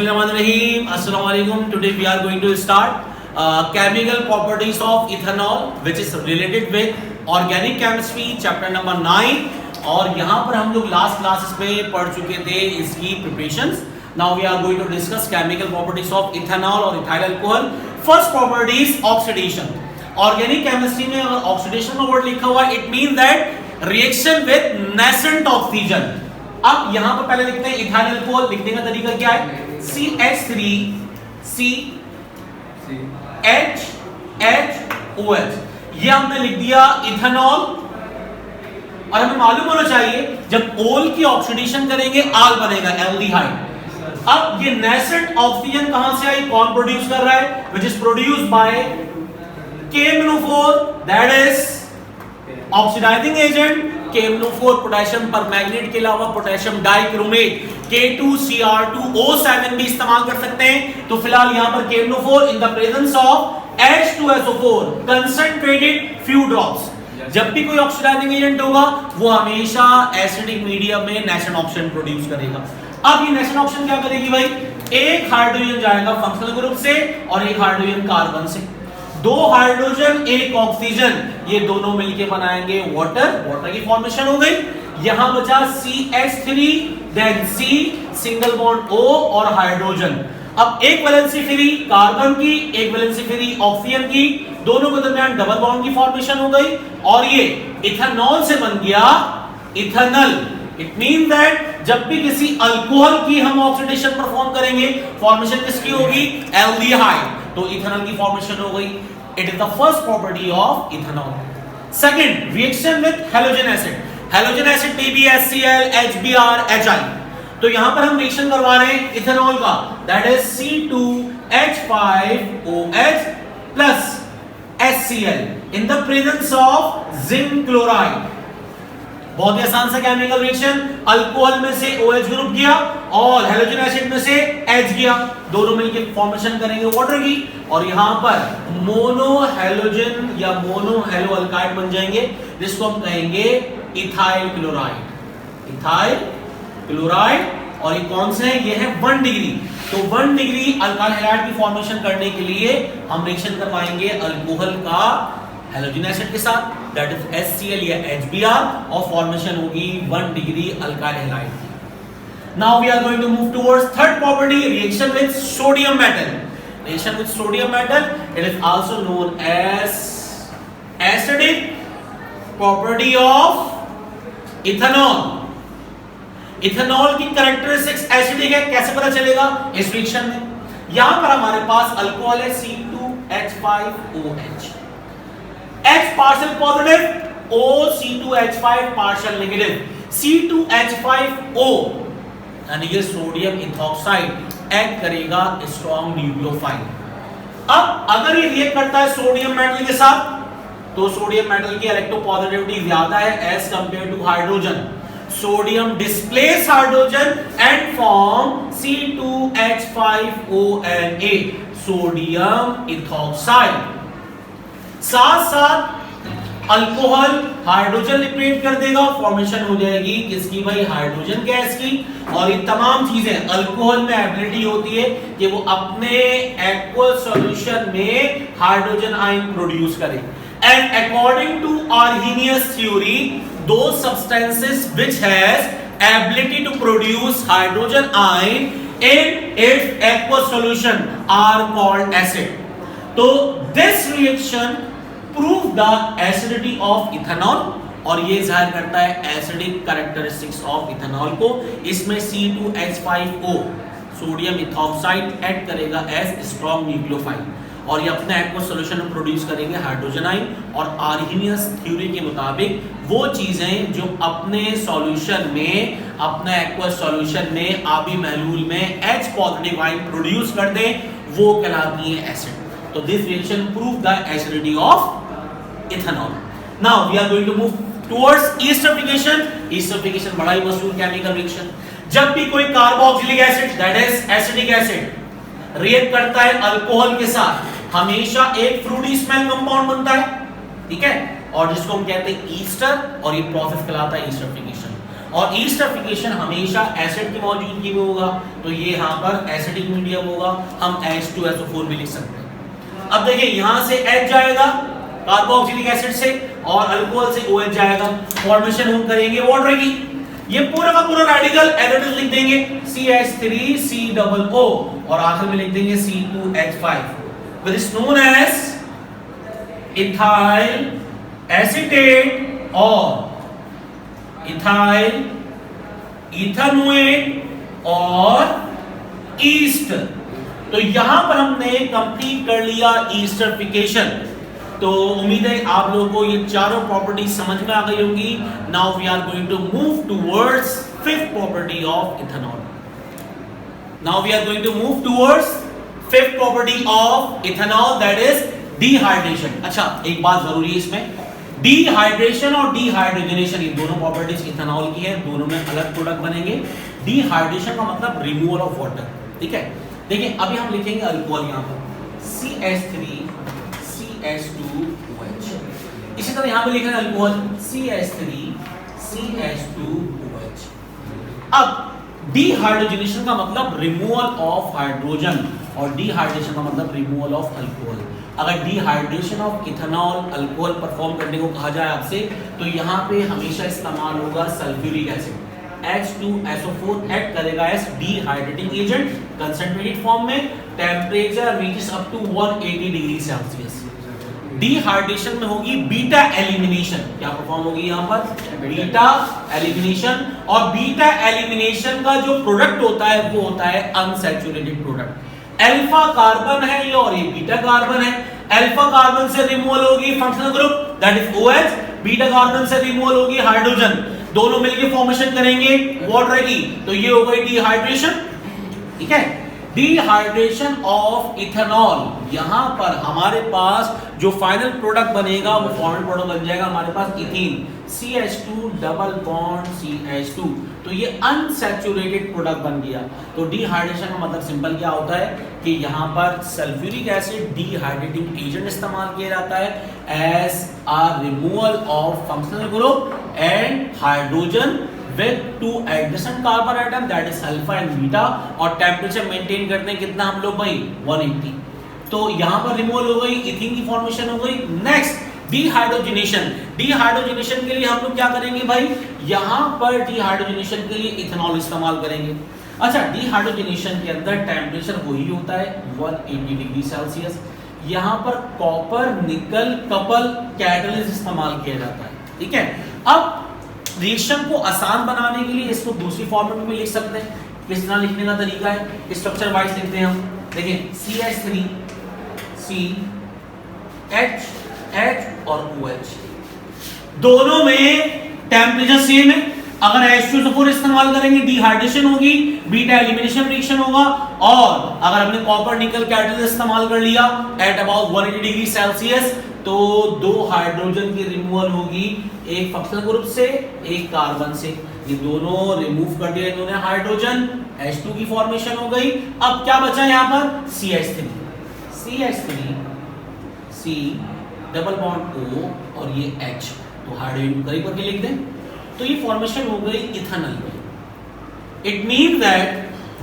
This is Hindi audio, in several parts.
Bismillahirrahmanirrahim. Assalamu alaikum. Today we are going to start chemical properties of ethanol, which is related with organic chemistry, chapter number 9. और यहाँ पर हम लोग लास्ट क्लासेस में पढ़ चुके थे इसकी preparations. Now we are going to discuss chemical properties of ethanol और ethyl alcohol. First property is oxidation. Organic chemistry में अगर oxidation का word लिखा हुआ है, it means that reaction with nascent oxygen. अब यहां पर पहले लिखते हैं इथाइल अल्कोहल. लिखने का तरीका क्या है? CH3CHOH. ये हमने लिख दिया इथेनॉल. और हमें मालूम होना चाहिए जब ओल की ऑक्सीडेशन करेंगे आल बनेगा एल्डिहाइड. अब ये नेसेंट ऑक्सीजन कहां से आई? कौन प्रोड्यूस कर रहा है? Which is produced by KMnO4, that is oxidising agent. KMnO4 potassium permanganate के अलावा पोटेशियम डाइक्रोमेट K2Cr2O7 भी इस्तेमाल कर सकते हैं. तो फिलहाल यहां पर KMnO4 in the presence of H2SO4 concentrated few drops. जब भी कोई ऑक्सीडाइजिंग एजेंट होगा वो हमेशा एसिडिक मीडियम में नेसेंट ऑक्सीजन प्रोड्यूस करेगा. अब ये नेसेंट ऑक्सीजन क्या करेगी भाई? एक हाइड्रोजन जाएगा फंक्शनल ग्रुप से और एक हाइड्रोजन कार्बन से. दो हाइड्रोजन एक ऑक्सीजन, ये दोनों मिलके बनाएंगे वाटर. वाटर की फॉर्मेशन हो गई. यहां बचा CH3 then C single bond O और हाइड्रोजन. अब एक वैलेंसी फ्री कार्बन की, एक वैलेंसी फ्री ऑक्सीजन की, दोनों के दरमियान डबल बॉन्ड की फॉर्मेशन हो गई और ये इथेनॉल से बन गया इथेनॉल. इट मीन दैट जब भी किसी अल्कोहल की हम ऑक्सीडेशन परफॉर्म करेंगे फॉर्मेशन किसकी होगी? एल्डिहाइड. तो इथेनॉल की फॉर्मेशन हो गई. It is the first property of ethanol. Second, reaction with halogen acid. Halogen acid PbHCl HBr HI. तो यहां पर हम रिएक्शन करवा रहे हैं इथेनॉल का, that is C2H5OH plus HCl in the presence of zinc chloride. बहुत ही आसान सा केमिकल रिएक्शन. अल्कोहल में से OH ग्रुप गया और हैलोजन एसिड में से H गया, दोनों मिलकर फॉर्मेशन करेंगे वाटर की. और यहां पर मोनो हैलोजन या मोनो हैलो अल्काइड बन जाएंगे जिसको हम कहेंगे इथाइल क्लोराइड. Ethyl chloride. और ये कौन से हैं? ये है 1 डिग्री. तो 1 डिग्री अल्काइल हैलाइड की फॉर्मेशन करने के लिए हम रिएक्शन करवाएंगे अल्कोहल का हैलोजन एसिड के साथ, दैट इज HCl या HBr, और फॉर्मेशन होगी 1 डिग्री अल्काइल हैलाइड की. Now we are going to move towards third property, reaction with sodium metal. Reaction with sodium metal, it is also known as acidic property of ethanol. Ethanol की कैरेक्टरिस्टिक्स एसिडिक है. कैसे पता चलेगा? इस रिएक्शन में यहां पर हमारे पास अल्कोहल है C2H5OH, H partial positive, O C2H5 partial negative. C2H5O यानी कि सोडियम इथॉक्साइड एक्ट करेगा स्ट्रॉन्ग न्यूक्लियोफाइल. अब अगर ये रिएक्ट करता है सोडियम मेटल के साथ तो सोडियम मेटल की इलेक्ट्रोपॉजिटिविटी ज्यादा है as compared to hydrogen. Sodium displace hydrogen and form C2H5ONA, sodium ethoxide. साथ साथ अल्कोहल हाइड्रोजन लिबरेट कर देगा, फॉर्मेशन हो जाएगी किसकी भाई? हाइड्रोजन गैस की. और ये तमाम चीजें अल्कोहल में एबिलिटी होती है कि वो अपने एक्वस सॉल्यूशन में हाइड्रोजन आयन प्रोड्यूस करे. And according to Arrhenius theory, those substances which has ability to produce hydrogen ion in its aqueous solution are called acid. So this reaction prove the acidity of ethanol और ये जाहिर करता है एसिडिक कैरेक्टरिस्टिक्स ऑफ इथेनॉल को. इसमें C2H5O सोडियम इथॉक्साइड ऐड करेगा एज स्ट्रॉन्ग न्यूक्लियोफाइल और ये अपने एक्वस सॉल्यूशन में प्रोड्यूस करेंगे हाइड्रोजन आयन. और आर्हेनियस थ्योरी के मुताबिक वो चीजें जो अपने सॉल्यूशन में, अपने एक्वस सॉल्यूशन में, आबी महलूल में H पॉजिटिव आयन प्रोड्यूस कर दें वो कहलाती है एसिड. तो this reaction prove the acidity of ethanol. Now we are going to move towards esterification. Esterification बड़ा ही मशहूर केमिकल रिएक्शन. जब भी कोई carboxylic acid that is acidic acid react करता है अल्कोहल के साथ, हमेशा एक फ्रूटी स्मेल कंपाउंड बनता है, ठीक है, और जिसको हम कहते हैं ईस्टर, और ये प्रोसेस कहलाता है एस्टरिफिकेशन. और ईस्टरिफिकेशन हमेशा एसिड की मौजूदगी में होगा, तो ये यहाँ पर एसिडिक मीडियम होगा, हम H2SO4 भी लिख सकते हैं। अब देखिए यहां से H जाएगा कार्बोक्सिलिक एसिड से और अल्कोहल से OH जाएगा, फॉर्मेशन हम करेंगे वाटर की। ये पूरा का पूरा रेडिकल एरोटिक लिख देंगे CH3COO और आखिर में लिख देंगे C2H5 which is known as ethyl acetate और ethyl ethanoate और ईस्ट। तो यहां पर हमने कंप्लीट कर लिया ईस्टरिफिकेशन। तो उम्मीद है आप लोगों को ये चारों प्रॉपर्टीज समझ में आ गई होंगी। Now we are going to move towards fifth property of ethanol. Now we are going to move towards fifth property of ethanol that is dehydration. अच्छा एक बात जरूरी है इसमें, डिहाइड्रेशन और डिहाइड्रोजनेशन ये दोनों प्रॉपर्टीज इथेनॉल की है, दोनों में अलग प्रोडक्ट बनेंगे। डिहाइड्रेशन का मतलब रिमूवल ऑफ वाटर, ठीक है। देखिए अभी हम लिखेंगे अल्कोहल यहां पर CH3CH2OH। इसी तरह यहां पे लिखेंगे अल्कोहल CH3CH2OH। अब डिहाइड्रोजनेशन का मतलब रिमूवल ऑफ हाइड्रोजन और डिहाइड्रेशन का मतलब रिमूवल ऑफ अल्कोहल। अगर dehydration of ethanol alcohol perform करने को कहा जाए आपसे, तो यहाँ पे हमेशा इस्तेमाल होगा सल्फ्यूरिक एसिड। H2SO4 एक्ट करेगा as dehydrating agent concentrated form में, temperature reaches up to 180 degree Celsius. Dehydration में होगी बीटा एलिमिनेशन, क्या परफॉर्म होगी यहाँ पर बीटा एलिमिनेशन। और बीटा एलिमिनेशन का जो प्रोडक्ट होता है वो होता है अनसैचुरेटेड प्रोडक्ट। अल्फा कार्बन है ये और ये बीटा कार्बन है। अल्फा कार्बन से रिमूवल होगी functional group that is OH, beta carbon से रिमूवल होगी हाइड्रोजन, दोनों मिलकर फॉर्मेशन करेंगे वाटर की, तो ये हो गई डिहाइड्रेशन, ठीक है। डिहाइड्रेशन ऑफ इथेनॉल, यहां पर हमारे पास जो फाइनल प्रोडक्ट बनेगा वो फाइनल प्रोडक्ट बन जाएगा हमारे पास ethene CH2 double bond CH2, तो ये अनसैचुरेटेड प्रोडक्ट बन गया। तो डिहाइड्रेशन का मतलब सिंपल क्या होता है कि यहां पर सल्फ्यूरिक एसिड डिहाइड्रेटिंग एजेंट इस्तेमाल किया जाता है as a removal of functional group and hydrogen with two adjacent carbon atom that is alpha and beta, और टेम्परेचर मेंटेन करते हैं कितना हम लोग भाई 180। तो यहां पर रिमूवल हो गई, इथीन की फॉर्मेशन हो गई। Next dehydrogenation. डिहाइड्रोजनेशन के लिए हम लोग क्या करेंगे भाई, यहां पर डिहाइड्रोजनेशन के लिए इथेनॉल इस्तेमाल करेंगे। अच्छा डिहाइड्रोजनेशन के अंदर टेम्परेचर वही होता है 180 डिग्री सेल्सियस। यहां पर कॉपर निकल कपल कैटलिस्ट इस्तेमाल किया जाता है, ठीक है। अब रिएक्शन को आसान बनाने के लिए इसको दूसरी फॉर्मेट में लिख सकते हैं। किस तरह लिखने का तरीका है, स्ट्रक्चर वाइज लिखते हैं हम। देखिए CH3 CH और OH, दोनों में टेम्परेचर सेम है। अगर H2SO4 इस्तेमाल करेंगे डिहाइड्रेशन होगी, बीटा एलिमिनेशन रिएक्शन होगा। और अगर हमने कॉपर निकल कैटलिस्ट इस्तेमाल कर लिया एट अबाउट 180 डिग्री सेल्सियस, तो दो हाइड्रोजन की रिमूवल होगी, एक फंक्शनल ग्रुप से एक कार्बन से। ये दोनों रिमूव कर दिया इन्होंने हाइड्रोजन, H2 की फॉर्मेशन हो गई। अब क्या बचा यहाँ पर CH3 C double bond O और ये H, तो हाइड्रोजन करीब करके लिख दें, तो ये फॉर्मेशन हो गई इथेनॉल की। It means that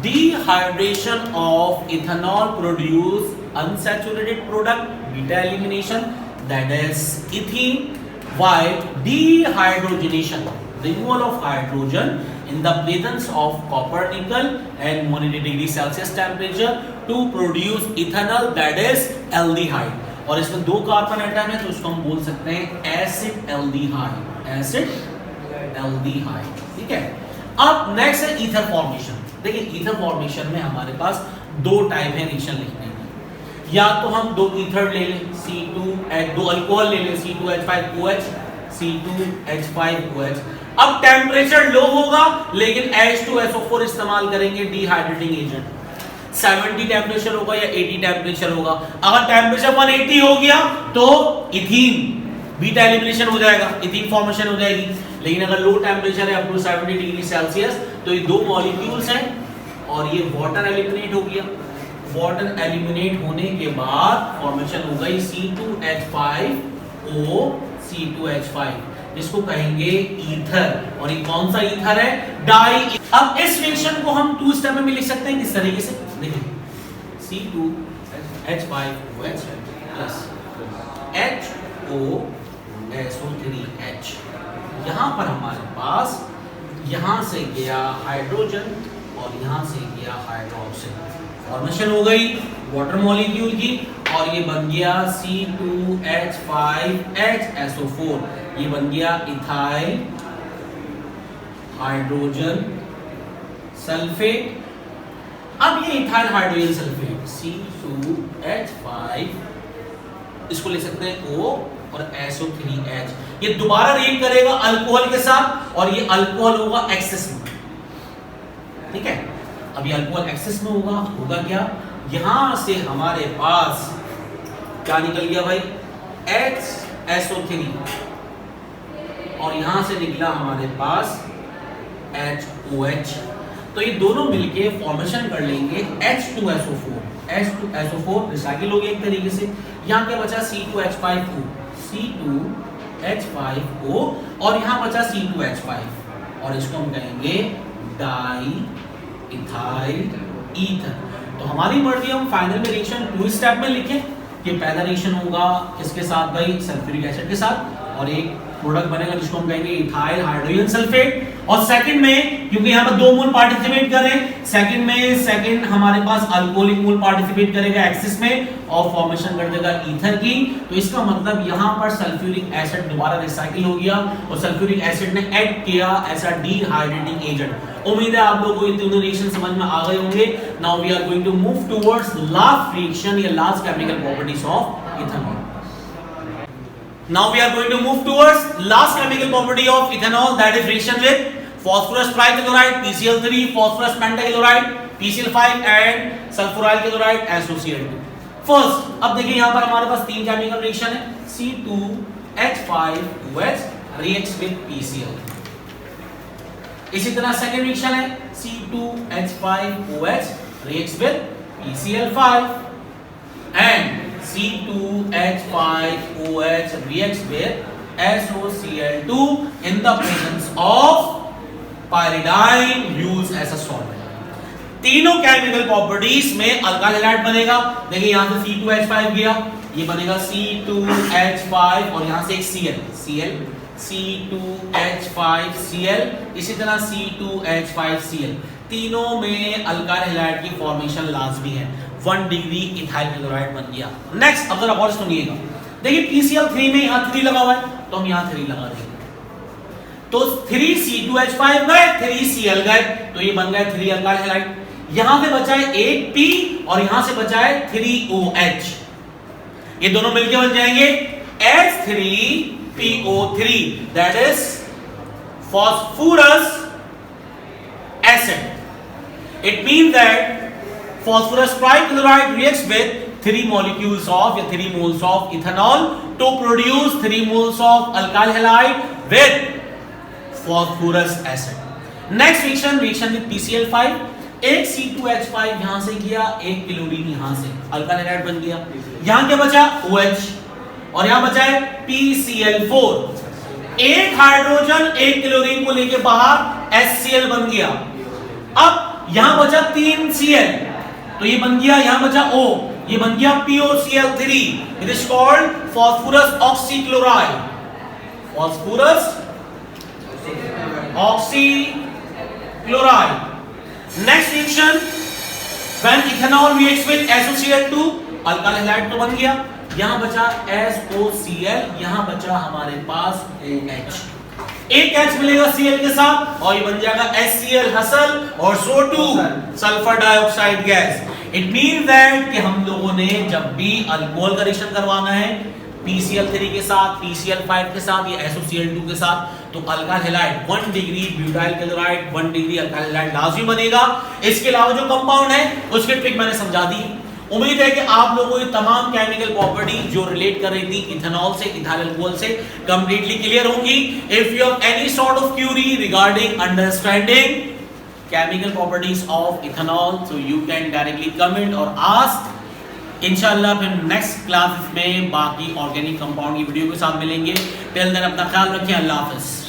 dehydration of ethanol produce unsaturated product beta elimination that is ethene, while dehydrogenation removal of hydrogen in the presence of copper nickel and 180 degree Celsius temperature to produce ethanol that is aldehyde। और इसमें दो कार्बन एटम है तो इसको हम बोल सकते हैं एसिड एल्डिहाइड, एसिड एल्डिहाइड, ठीक है। अब नेक्स्ट है ईथर फॉर्मेशन। देखिए ईथर फॉर्मेशन में हमारे पास दो टाइप है रिएक्शन लिखने की। या तो हम दो ईथर ले लें दो अल्कोहल ले लें C2H5OH C2H5OH। अब टेम्परेचर लो होगा लेकिन H2SO4 इस्तेमाल करेंगे डिहाइड्रेटिंग एजेंट। 70 टेम्परेचर होगा या 80 टेम्परेचर होगा। अगर टेम्परेचर 180 हो गया तो इथीन बीटा एलिमिनेशन हो जाएगा, इथीन फॉर्मेशन हो जाएगी। लेकिन अगर लो टेम्परेचर है अप टू 70 डिग्री सेल्सियस, तो ये दो मॉलिक्यूल्स हैं और ये वाटर एलिमिनेट हो गया। वाटर एलिमिनेट होने के बाद फॉर्मेशन हो गई C2H5O C2H5। जिसको कहेंगे ईथर, और ये कौन सा ईथर है? डाई। अब इस रिएक्शन को हम 2 स्टेप में लिख सकते हैं किस तरीके से, देखिए C2H5OH प्लस HOSO3H। यहां पर हमारे पास यहां से गया हाइड्रोजन और यहां से गया हाइड्रोक्सिल, फॉर्मेशन हो गई वाटर मॉलिक्यूल की, और ये बन गया C2H5HSO4, ये बन गया इथाइल हाइड्रोजन सल्फेट। अब ये इथाइल हाइड्रोजन सल्फेट C2H5, इसको ले सकते हैं O और SO3H, ये दोबारा रिएक्ट करेगा अल्कोहल के साथ, और ये अल्कोहल होगा एक्सेस में, ठीक है। अब ये अल्कोहल एक्सेस में होगा क्या, यहां से हमारे पास क्या निकल गया भाई, HSO3, और यहां से निकला हमारे पास HOH। तो ये दोनों मिलके फॉर्मेशन कर लेंगे H2SO4, H2SO4 रिसाइकिल हो गया एक तरीके से। यहां क्या बचा, C2H5O, C2H5O, और यहां बचा C2H5, और इसको हम कहेंगे डाई इथाइल ईथर। तो हमारी मर्जी, हम फाइनल में रिएक्शन 2 स्टेप में लिखें कि पहला रिएक्शन होगा किसके साथ भाई, सल्फ्यूरिक एसिड के साथ, और एक प्रोडक्ट बनेगा जिसको हम कहेंगे इथाइल हाइड्रोजन सल्फेट। और सेकंड में, क्योंकि यहां पर 2 मोल पार्टिसिपेट कर रहे हैं, सेकंड हमारे पास अल्कोहलिक मोल पार्टिसिपेट करेगा एक्सिस में और फॉर्मेशन कर देगा ईथर की। तो इसका मतलब यहां पर सल्फ्यूरिक एसिड दोबारा रिसाइकिल हो गया और सल्फ्यूरिक एसिड ने ऐड किया ऐसा डिहाइड्रेटिंग एजेंट। उम्मीद है आप लोगों को ये तीनों रिएक्शन समझ में आ गए होंगे। Now we are going to move towards last reaction या last chemical properties of ethanol. Now we are going to move towards last chemical property of ethanol, that is reaction with phosphorus trichloride PCl3, phosphorus pentachloride PCl5 and sulfuryl chloride SOCl2। First, अब देखिए यहाँ पर हमारे पास 3 केमिकल रिएक्शन है, C2H5OH reacts with PCl। इसी तरह सेकंड रिएक्शन है C2H5OH reacts with PCl5 and C2H5OH reacts with SOCl2 in the presence of pyridine used as a solvent। तीनों केमिकल प्रॉपर्टीज में अल्काइल हैलाइड बनेगा। देखिए यहां से C2H5 गया, ये बनेगा C2H5 और यहां से एक Cl C2H5Cl, इसी तरह C2H5Cl। तीनों में अल्काइल हैलाइड की फॉर्मेशन लाजमी है। 1 डिग्री इथाइल क्लोराइड बन गया। नेक्स्ट, अब जरा गौर से सुनिएगा, देखिए PCl3 में यहां 3 लगा हुआ है, तो हम यहां 3 लगा देंगे, तो 3 C2H5 गए, 3 Cl गए, तो ये बन गया 3 अल्काइल हैलाइड। यहां से बचा है एक P और यहां से बचा है 3OH, ये दोनों मिलके बन जाएंगे H3PO3, that is phosphorus acid। It means that phosphorus trichloride reacts with 3 molecules of या 3 moles of ethanol to produce 3 moles of alkyl halide with phosphorus acid। Next reaction with PCl5, एक C2H5 यहां से किया, एक क्लोरीन यहां से, alkyl halide बन गया। यहां क्या बचा, OH, और यहां बचा है PCl4, एक हाइड्रोजन एक क्लोरीन को लेके बाहर HCl बन गया। अब यहां बचा 3 Cl, तो ये बन गया, यहां बचा O, ये बन गया POCl3। It is called phosphorus oxychloride, phosphorus oxychloride। Next reaction, when ethanol reacts with SOCl2, alkyl halide तो बन गया, यहां बचा SOCl, यहां बचा हमारे पास OH, एक H मिलेगा Cl के साथ और ये बन जाएगा HCl हसल और SO2 sulphur dioxide gas. It means that कि हम लोगों ने जब भी अल्कोहल का रिएक्शन करवाना है PCl3 के साथ, PCl5 के साथ या SOCl2 के साथ, तो alkyl halide 1 degree butyl chloride 1 degree alkyl halide लाजमी बनेगा। इसके अलावा जो कंपाउंड है उसकी ट्रिक मैंने समझा दी। उम्मीद है कि आप लोगों को ये तमाम केमिकल प्रॉपर्टी जो रिलेट कर रही थी इथेनॉल से, इथाइल अल्कोहल से, कंप्लीटली क्लियर होंगी। If you have any sort of query regarding understanding chemical properties of ethanol, so you can directly comment or ask इंशाल्लाह फिर नेक्स्ट क्लास में बाकी ऑर्गेनिक कंपाउंड की वीडियो के साथ मिलेंगे। टिल देन अपना ख्याल रखिए, अल्लाह हाफिज़।